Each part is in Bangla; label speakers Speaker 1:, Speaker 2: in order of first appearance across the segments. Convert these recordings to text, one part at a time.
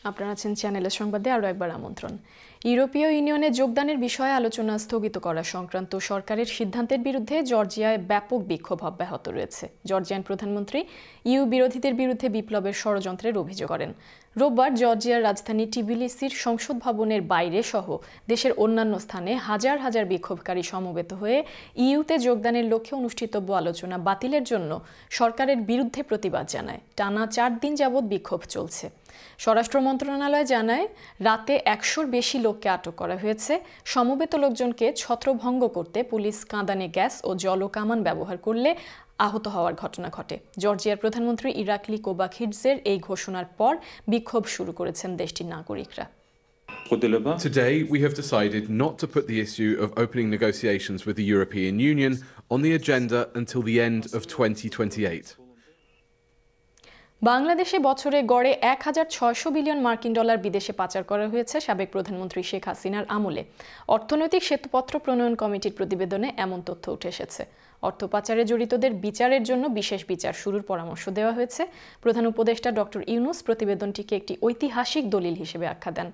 Speaker 1: আপনারা আছেন চ্যানেলের সংবাদে আরও একবার আমন্ত্রণ। ইউরোপীয় ইউনিয়নে যোগদানের বিষয়ে আলোচনা স্থগিত করা সংক্রান্ত সরকারের সিদ্ধান্তের বিরুদ্ধে জর্জিয়ায় ব্যাপক বিক্ষোভ অব্যাহত রয়েছে। জর্জিয়ান প্রধানমন্ত্রী ইউ বিরোধীদের বিরুদ্ধে বিপ্লবের ষড়যন্ত্রের অভিযোগ করেন। রোববার জর্জিয়ার রাজধানী টিবিলিসির সংসদ ভবনের বাইরে সহ দেশের অন্যান্য স্থানে হাজার হাজার বিক্ষোভকারী সমবেত হয়ে ইউতে যোগদানের লক্ষ্যে অনুষ্ঠিতব্য আলোচনা বাতিলের জন্য সরকারের বিরুদ্ধে প্রতিবাদ জানায়। টানা 4 দিন যাবৎ বিক্ষোভ চলছে। স্বরাষ্ট্র মন্ত্রণালয় জানায় রাতে 100-র বেশি লোককে আটক করা হয়েছে। সমবেত লোকজনকে ছত্রভঙ্গ করতে পুলিশ কাঁদানে গ্যাস ও জলকামান ব্যবহার করলে আহত হওয়ার ঘটনা ঘটে। জর্জিয়ার প্রধানমন্ত্রী ইরাকলি কোবাখিডজের এই ঘোষণার পর বিক্ষোভ শুরু করেছেন দেশটির নাগরিকরা।
Speaker 2: Today, we have decided not to put the issue of opening negotiations with the European Union on the agenda until the end of 2028.
Speaker 1: বাংলাদেশে বছরে গড়ে 1600 বিলিয়ন মার্কিন ডলার বিদেশে পাচার করা হয়েছে সাবেক প্রধানমন্ত্রী শেখ হাসিনার আমলে। অর্থনৈতিক শ্বেতপত্র প্রণয়ন কমিটির প্রতিবেদনে এমন তথ্য উঠে এসেছে। অর্থ পাচারে জড়িতদের বিচারের জন্য বিশেষ বিচার শুরুর পরামর্শ দেওয়া হয়েছে। প্রধান উপদেষ্টা ডক্টর ইউনূস প্রতিবেদনটিকে একটি ঐতিহাসিক দলিল হিসেবে আখ্যা দেন।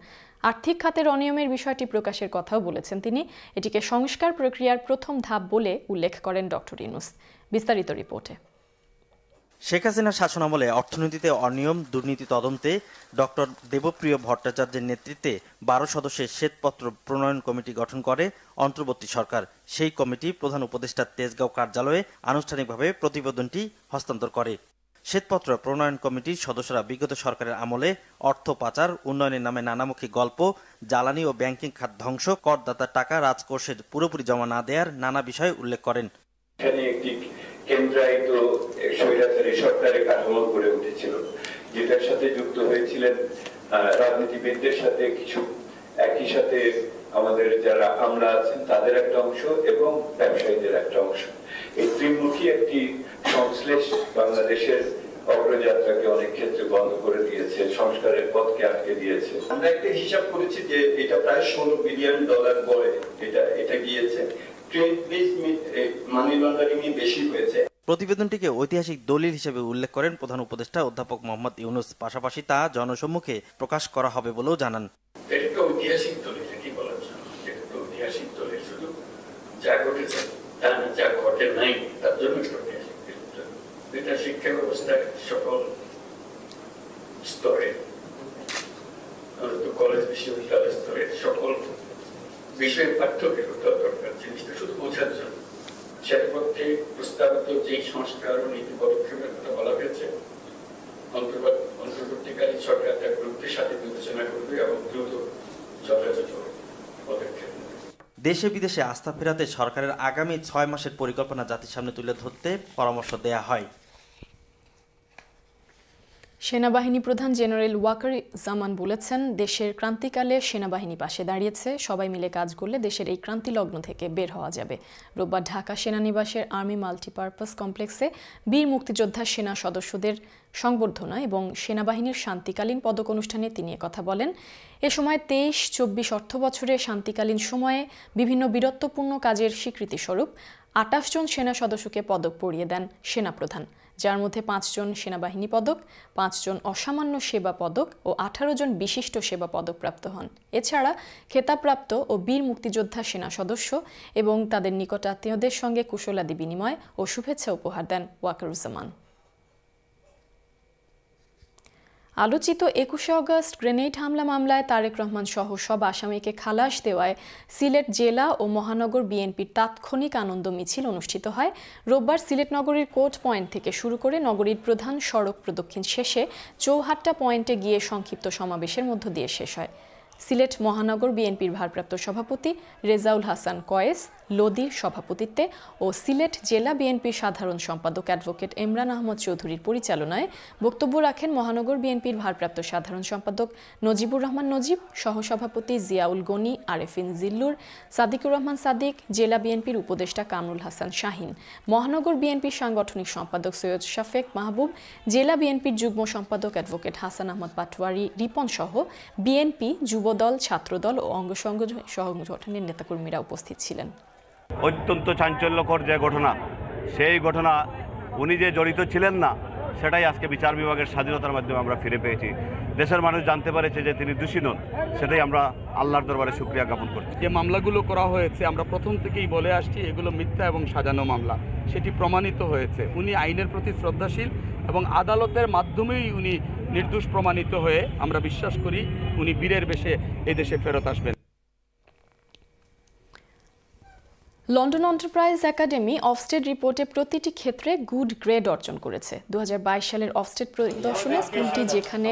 Speaker 1: আর্থিক খাতের অনিয়মের বিষয়টি প্রকাশের কথাও বলেছেন তিনি। এটিকে সংস্কার প্রক্রিয়ার প্রথম ধাপ বলে উল্লেখ করেন ডক্টর ইউনূস। বিস্তারিত রিপোর্টে।
Speaker 3: শেখ হাসিনার শাসনামলে অর্থনীতিতে অনিয়ম দুর্নীতি তদন্তে ডক্টর দেবপ্রিয় ভট্টাচার্যের নেতৃত্বে 12 সদস্যের শ্বেতপত্র প্রণয়ন কমিটি গঠন করে অন্তর্বর্তী সরকার। সেই কমিটি প্রধান উপদেষ্টার তেজগাঁও কার্যালয়ে আনুষ্ঠানিকভাবে প্রতিবেদনটি হস্তান্তর করে। শ্বেতপত্র প্রণয়ন কমিটির সদস্যরা বিগত সরকারের আমলে অর্থ পাচার, উন্নয়নের নামে নানামুখী গল্প, জ্বালানি ও ব্যাংকিং খাত ধ্বংস, করদাতার টাকা রাজকোষে পুরোপুরি জমা না দেওয়ার নানা বিষয় উল্লেখ করেন।
Speaker 4: কেন্দ্রায়িত স্বৈরাচারী সরকারের কাঠামো গড়ে উঠেছিল, যেটার সাথে যুক্ত হয়েছিলেন রাজনীতিবিদদের সাথে কিছু, একই সাথে আমাদের যারা আমরা আছেন তাদের একটা অংশ এবং ব্যবসায়ীদের একটা অংশ। এই ত্রিমুখী একটি সংশ্লেষ বাংলাদেশের অগ্রযাত্রাকে অনেক ক্ষেত্রে বন্ধ করে দিয়েছে, সংস্কারের পথকে আটকে দিয়েছে। আমরা একটা হিসাব করেছি যে এটা প্রায় $16 বিলিয়ন বলে এটা গিয়েছে।
Speaker 3: প্রতিবেদনটিকে ঐতিহাসিক দলিল হিসেবে উল্লেখ করেন প্রধান উপদেষ্টা অধ্যাপক মোহাম্মদ ইউনূস। পাশাপাশি তা জনসম্মুখে প্রকাশ করা হবে বলেও জানান।
Speaker 4: ঐতিহাসিক দলিল কি বলার জন্য, ঐতিহাসিক দলিল শুধু যা ঘটেছে তা না, যা ঘটে নাই তার জন্য এটা শিক্ষা ব্যবস্থার সকল স্তরে, কলেজ বিশ্ববিদ্যালয় স্তরে সকল বিষয়ের পাঠ্যকে দরকার। জিনিসটা শুধু বোঝার জন্য সেটার পক্ষে প্রস্তাবিত যে সংস্কার ও নীতি পদক্ষেপের কথা বলা হয়েছে, অন্তর্বর্তীকালীন সরকার তার গুরুত্বের সাথে বিবেচনা করবে এবং দ্রুত যথাযথ পদক্ষেপ নেবে।
Speaker 3: দেশে বিদেশে আস্থা ফেরাতে সরকারের আগামী 6 মাসের পরিকল্পনা জাতির সামনে তুলে ধরতে পরামর্শ দেয়া হয়।
Speaker 1: সেনাবাহিনী প্রধান জেনারেল ওয়াকার জামান বলেছেন, দেশের ক্রান্তিকালে সেনাবাহিনী পাশে দাঁড়িয়েছে। সবাই মিলে কাজ করলে দেশের এই ক্রান্তিলগ্ন থেকে বের হওয়া যাবে। রোববার ঢাকা সেনানিবাসের আর্মি মাল্টিপারপাস কমপ্লেক্সে বীর মুক্তিযোদ্ধা সেনা সদস্যদের সংবর্ধনা এবং সেনাবাহিনীর শান্তিকালীন পদক অনুষ্ঠানে তিনি কথা বলেন। এ সময় 23-24 অর্থ বছরে শান্তিকালীন সময়ে বিভিন্ন বীরত্বপূর্ণ কাজের স্বীকৃতিস্বরূপ 28 জন সেনা সদস্যকে পদক পরিয়ে দেন সেনাপ্রধান, যার মধ্যে 5 জন সেনাবাহিনী পদক, 5 জন অসামান্য সেবা পদক ও 18 জন বিশিষ্ট সেবা পদক প্রাপ্ত হন। এছাড়া খেতাবপ্রাপ্ত ও বীর মুক্তিযোদ্ধা সেনা সদস্য এবং তাদের নিকটাত্মীয়দের সঙ্গে কুশলাদি বিনিময় ও শুভেচ্ছা উপহার দেন ওয়াকারুজ্জামান। আলোচিত 21শে অগস্ট গ্রেনেড হামলা মামলায় তারেক রহমান সহ সব আসামিকে খালাস দেওয়ায় সিলেট জেলা ও মহানগর বিএনপির তাৎক্ষণিক আনন্দ মিছিল অনুষ্ঠিত হয়। রোববার সিলেট নগরীর কোর্ট পয়েন্ট থেকে শুরু করে নগরীর প্রধান সড়ক প্রদক্ষিণ শেষে চৌহাট্টা পয়েন্টে গিয়ে সংক্ষিপ্ত সমাবেশের মধ্য দিয়ে শেষ হয়। সিলেট মহানগর বিএনপির ভারপ্রাপ্ত সভাপতি রেজাউল হাসান কয়েস লোদির সভাপতিত্বে ও সিলেট জেলা বিএনপির সাধারণ সম্পাদক অ্যাডভোকেট ইমরান আহমদ চৌধুরীর পরিচালনায় বক্তব্য রাখেন মহানগর বিএনপির ভারপ্রাপ্ত সাধারণ সম্পাদক নজিবুর রহমান নজিব, সহসভাপতি জিয়াউল গনি, আরেফিন জিল্লুর, সাদিকুর রহমান সাদিক, জেলা বিএনপির উপদেষ্টা কামরুল হাসান শাহিন, মহানগর বিএনপির সাংগঠনিক সম্পাদক সৈয়দ শাফেক মাহবুব, জেলা বিএনপির যুগ্ম সম্পাদক অ্যাডভোকেট হাসান আহমদ পাটোয়ারি রিপন সহ বিএনপি, যুবদল, ছাত্রদল ও অঙ্গ সংগঠনের নেতাকর্মীরা উপস্থিত ছিলেন।
Speaker 5: অত্যন্ত চাঞ্চল্যকর যে ঘটনা, সেই ঘটনা উনি যে জড়িত ছিলেন না সেটাই আজকে বিচার বিভাগের স্বাধীনতার মাধ্যমে আমরা ফিরে পেয়েছি। দেশের মানুষ জানতে পেরেছে যে তিনি দোষী নন, সেটাই আমরা আল্লাহর দরবারে শুকরিয়া জ্ঞাপন করছি।
Speaker 6: যে মামলাগুলো করা হয়েছে আমরা প্রথম থেকেই বলে আসছি এগুলো মিথ্যা এবং সাজানো মামলা, সেটি প্রমাণিত হয়েছে। উনি আইনের প্রতি শ্রদ্ধাশীল এবং আদালতের মাধ্যমেই উনি নির্দোষ প্রমাণিত হয়ে আমরা বিশ্বাস করি উনি বীরের বেশে এদেশে ফেরত আসবেন।
Speaker 1: লন্ডন এন্টারপ্রাইজ একাডেমি অফস্টেড রিপোর্টে প্রতিটি ক্ষেত্রে গুড গ্রেড অর্জন করেছে। 2022 সালের অফস্টেড পরিদর্শনে স্কুলটি যেখানে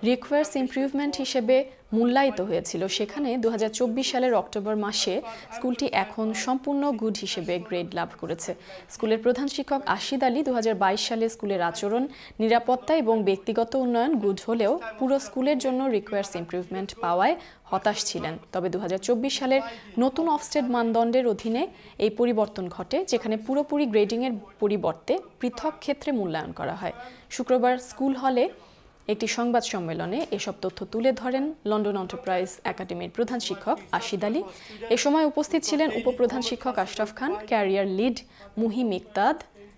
Speaker 1: রিকোয়ার্স ইমপ্রুভমেন্ট হিসেবে মূল্যায়িত হয়েছিল, সেখানে 2024 সালের অক্টোবর মাসে স্কুলটি এখন সম্পূর্ণ গুড হিসেবে গ্রেড লাভ করেছে। স্কুলের প্রধান শিক্ষক আশিদ আলী 2022 সালে স্কুলের আচরণ, নিরাপত্তা এবং ব্যক্তিগত উন্নয়ন গুড হলেও পুরো স্কুলের জন্য রিকোয়ার্স ইমপ্রুভমেন্ট পাওয়ায় হতাশ ছিলেন। তবে 2024 সালের নতুন অফস্টেড মানদণ্ডের অধীনে এই পরিবর্তন ঘটে, যেখানে পুরোপুরি গ্রেডিংয়ের পরিবর্তে পৃথক ক্ষেত্রে মূল্যায়ন করা হয়। শুক্রবার স্কুল হলে একটি সংবাদ সম্মেলনে এসব তথ্য তুলে ধরেন লন্ডন এন্টারপ্রাইজ একাডেমির প্রধান শিক্ষক আশিদ আলী। এ সময় উপস্থিত ছিলেন উপপ্রধান শিক্ষক আশরাফ খান, ক্যারিয়ার লিড মুহিম ইকতাদ,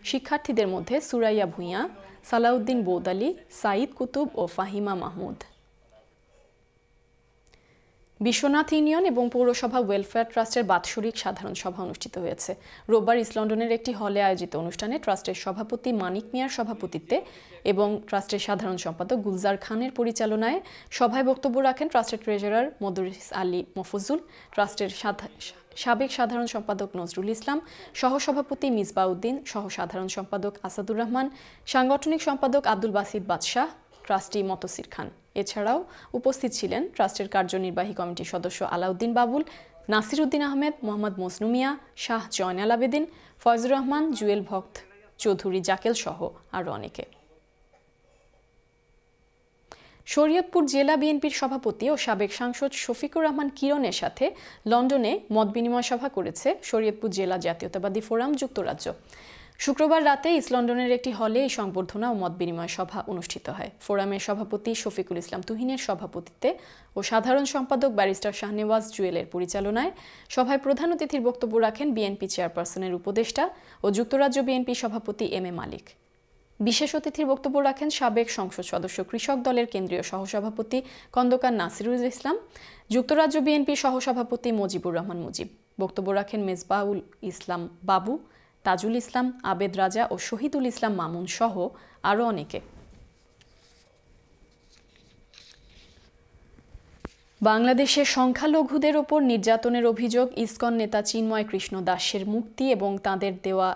Speaker 1: শিক্ষার্থীদের মধ্যে সুরাইয়া ভুঁইয়া, সালাউদ্দিন বৌদালি, সাইদ কুতুব ও ফাহিমা মাহমুদ। বিশ্বনাথ ইউনিয়ন এবং পৌরসভা ওয়েলফেয়ার ট্রাস্টের বাৎসরিক সাধারণ সভা অনুষ্ঠিত হয়েছে। রোববার ইস্ট লন্ডনের একটি হলে আয়োজিত অনুষ্ঠানে ট্রাস্টের সভাপতি মানিক মিয়ার সভাপতিত্বে এবং ট্রাস্টের সাধারণ সম্পাদক গুলজার খানের পরিচালনায় সভায় বক্তব্য রাখেন ট্রাস্টের ট্রেজারার মদরিস আলী মফুজুল, ট্রাস্টের সাবেক সাধারণ সম্পাদক নজরুল ইসলাম, সহসভাপতি মিসবাউদ্দিন, সহ সাধারণ সম্পাদক আসাদুর রহমান, সাংগঠনিক সম্পাদক আব্দুল বাসিদ বাদশাহ, ট্রাস্টি মতসির খান। এছাড়াও উপস্থিত ছিলেন ট্রাস্টের কার্যনির্বাহী কমিটির সদস্য আলাউদ্দিন বাবুল, নাসির উদ্দিন আহমেদ, মোহাম্মদ মজনু মিয়া, শাহ জয়নাল আবেদিন, ফয়জুর রহমান, জুয়েল ভক্ত চৌধুরী জাকেল সহ আরও অনেকে। শরীয়তপুর জেলা বিএনপির সভাপতি ও সাবেক সাংসদ শফিকুর রহমান কিরণের সাথে লন্ডনে মত বিনিময় সভা করেছে শরীয়তপুর জেলা জাতীয়তাবাদী ফোরাম যুক্তরাজ্য। শুক্রবার রাতে ইস্ট লন্ডনের একটি হলে এই সংবর্ধনা ও মত বিনিময় সভা অনুষ্ঠিত হয়। ফোরামের সভাপতি শফিকুল ইসলাম তুহিনের সভাপতিত্বে ও সাধারণ সম্পাদক ব্যারিস্টার শাহনেওয়াজ জুয়েলের পরিচালনায় সভায় প্রধান অতিথির বক্তব্য রাখেন বিএনপি চেয়ারপারসনের উপদেষ্টা ও যুক্তরাজ্য বিএনপি সভাপতি এম এ মালিক। বিশেষ অতিথির বক্তব্য রাখেন সাবেক সংসদ সদস্য কৃষক দলের কেন্দ্রীয় সহসভাপতি খন্দকার নাসিরুল ইসলাম, যুক্তরাজ্য বিএনপি সহসভাপতি মুজিবুর রহমান মুজিব। বক্তব্য রাখেন মেজবাউল ইসলাম বাবু, তাজুল ইসলাম, আবেদ রাজা ও শহীদুল ইসলাম মামুন সহ আরও অনেকে। বাংলাদেশে সংখ্যালঘুদের ওপর নির্যাতনের অভিযোগ ইসকন নেতা চিন্ময় কৃষ্ণ দাসের মুক্তি এবং তাঁদের দেওয়া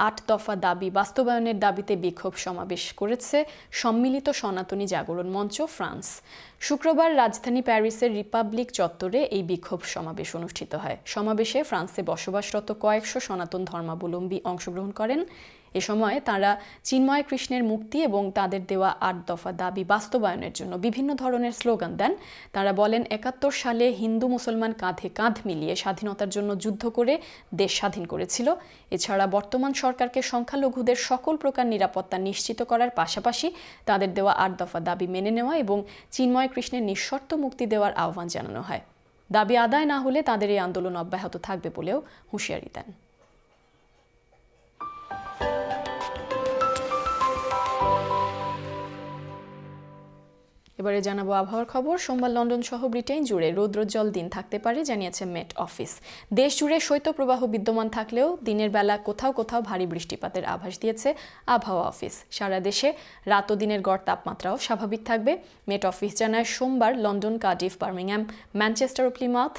Speaker 1: ৮ দফা দাবি বাস্তবায়নের দাবিতে বিক্ষোভ সমাবেশ করেছে সম্মিলিত সনাতনী জাগরণ মঞ্চ ফ্রান্স। শুক্রবার রাজধানী প্যারিসের রিপাবলিক চত্বরে এই বিক্ষোভ সমাবেশ অনুষ্ঠিত হয়। সমাবেশে ফ্রান্সে বসবাসরত কয়েকশো সনাতন ধর্মাবলম্বী অংশগ্রহণ করেন। এ সময় তারা চিন্ময় কৃষ্ণের মুক্তি এবং তাদের দেওয়া ৮ দফা দাবি বাস্তবায়নের জন্য বিভিন্ন ধরনের স্লোগান দেন। তারা বলেন ৭১ সালে হিন্দু মুসলমান কাঁধে কাঁধ মিলিয়ে স্বাধীনতার জন্য যুদ্ধ করে দেশ স্বাধীন করেছিল। এছাড়া বর্তমান সরকারকে সংখ্যালঘুদের সকল প্রকার নিরাপত্তা নিশ্চিত করার পাশাপাশি তাদের দেওয়া ৮ দফা দাবি মেনে নেওয়া এবং চিন্ময় কৃষ্ণের নিঃশর্ত মুক্তি দেওয়ার আহ্বান জানানো হয়। দাবি আদায় না হলে তাদের এই আন্দোলন অব্যাহত থাকবে বলেও হুঁশিয়ারি দেন। এবারে জানাবো আবহাওয়ার খবর। সোমবার লন্ডন সহ ব্রিটেন জুড়ে রৌদ্রোজ্জ্বল দিন থাকতে পারে জানিয়েছে মেট অফিস। দেশ জুড়ে শৈত্যপ্রবাহ বিদ্যমান থাকলেও দিনের বেলা কোথাও কোথাও ভারী বৃষ্টিপাতের আভাস দিয়েছে আবহাওয়া অফিস। সারা দেশে রাত ও দিনের গড় তাপমাত্রাও স্বাভাবিক থাকবে। মেট অফিস জানায় সোমবার লন্ডন, কার্ডিফ, বার্মিংহাম, ম্যানচেস্টার ও প্লিমাউথ,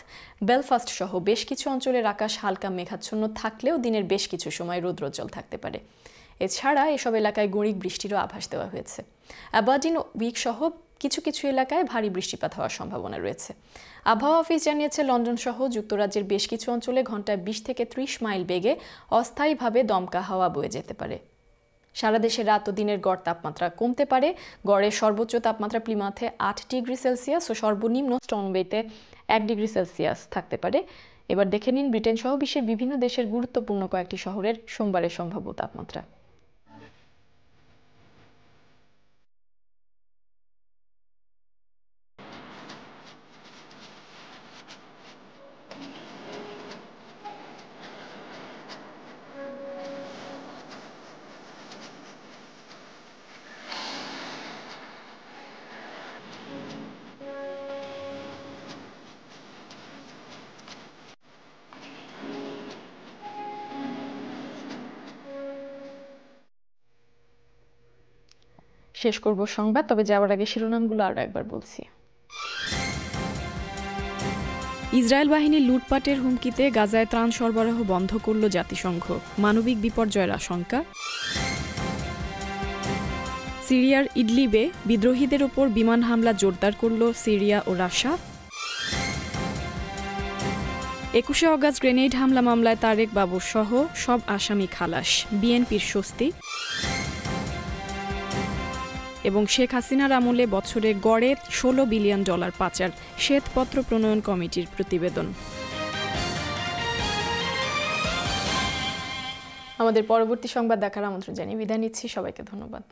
Speaker 1: বেলফাস্ট সহ বেশ কিছু অঞ্চলের আকাশ হালকা মেঘাচ্ছন্ন থাকলেও দিনের বেশ কিছু সময় রৌদ্রোজ্জ্বল থাকতে পারে। এছাড়া এসব এলাকায় গড়িক বৃষ্টিরও আভাস দেওয়া হয়েছে। অ্যাবারডিন, উইক সহ কিছু কিছু এলাকায় ভারী বৃষ্টিপাত হওয়ার সম্ভাবনা রয়েছে। আবহাওয়া অফিস জানিয়েছে লন্ডন সহ যুক্তরাজ্যের বেশ কিছু অঞ্চলে ঘন্টায় 20 থেকে 30 মাইল বেগে অস্থায়ীভাবে দমকা হাওয়া বয়ে যেতে পারে। সারা দেশে রাত ও দিনের গড় তাপমাত্রা কমতে পারে। গড়ের সর্বোচ্চ তাপমাত্রা প্লিমাথে 8 ডিগ্রি সেলসিয়াস ও সর্বনিম্ন স্টর্মবেতে 1 ডিগ্রি সেলসিয়াস থাকতে পারে। এবার দেখে নিন ব্রিটেন সহ বিশ্বের বিভিন্ন দেশের গুরুত্বপূর্ণ কয়েকটি শহরের সোমবারের সম্ভাব্য তাপমাত্রা। শেষ করব সংবাদ, তবে যাওয়ার আগে শিরোনামগুলো আরও একবার বলছি। ইসরায়েল বাহিনী লুটপাটের হুমকিতে গাজায় ত্রাণ সরবরাহ বন্ধ করল জাতিসংঘ, মানবিক বিপর্যয়ের আশঙ্কা। সিরিয়ার ইডলিবে বিদ্রোহীদের ওপর বিমান হামলা জোরদার করল সিরিয়া ও রাশিয়া। 21শে অগাস্ট গ্রেনেড হামলা মামলায় তারেক বাবর সহ সব আসামি খালাস, বিএনপির স্বস্তি। এবং শেখ হাসিনার আমলে বছরে গড়ে $16 বিলিয়ন পাচার, শ্বেতপত্র প্রণয়ন কমিটির প্রতিবেদন। আমাদের পরবর্তী সংবাদ দেখার আমন্ত্রণ জানিয়ে বিদায় নিচ্ছি। সবাইকে ধন্যবাদ।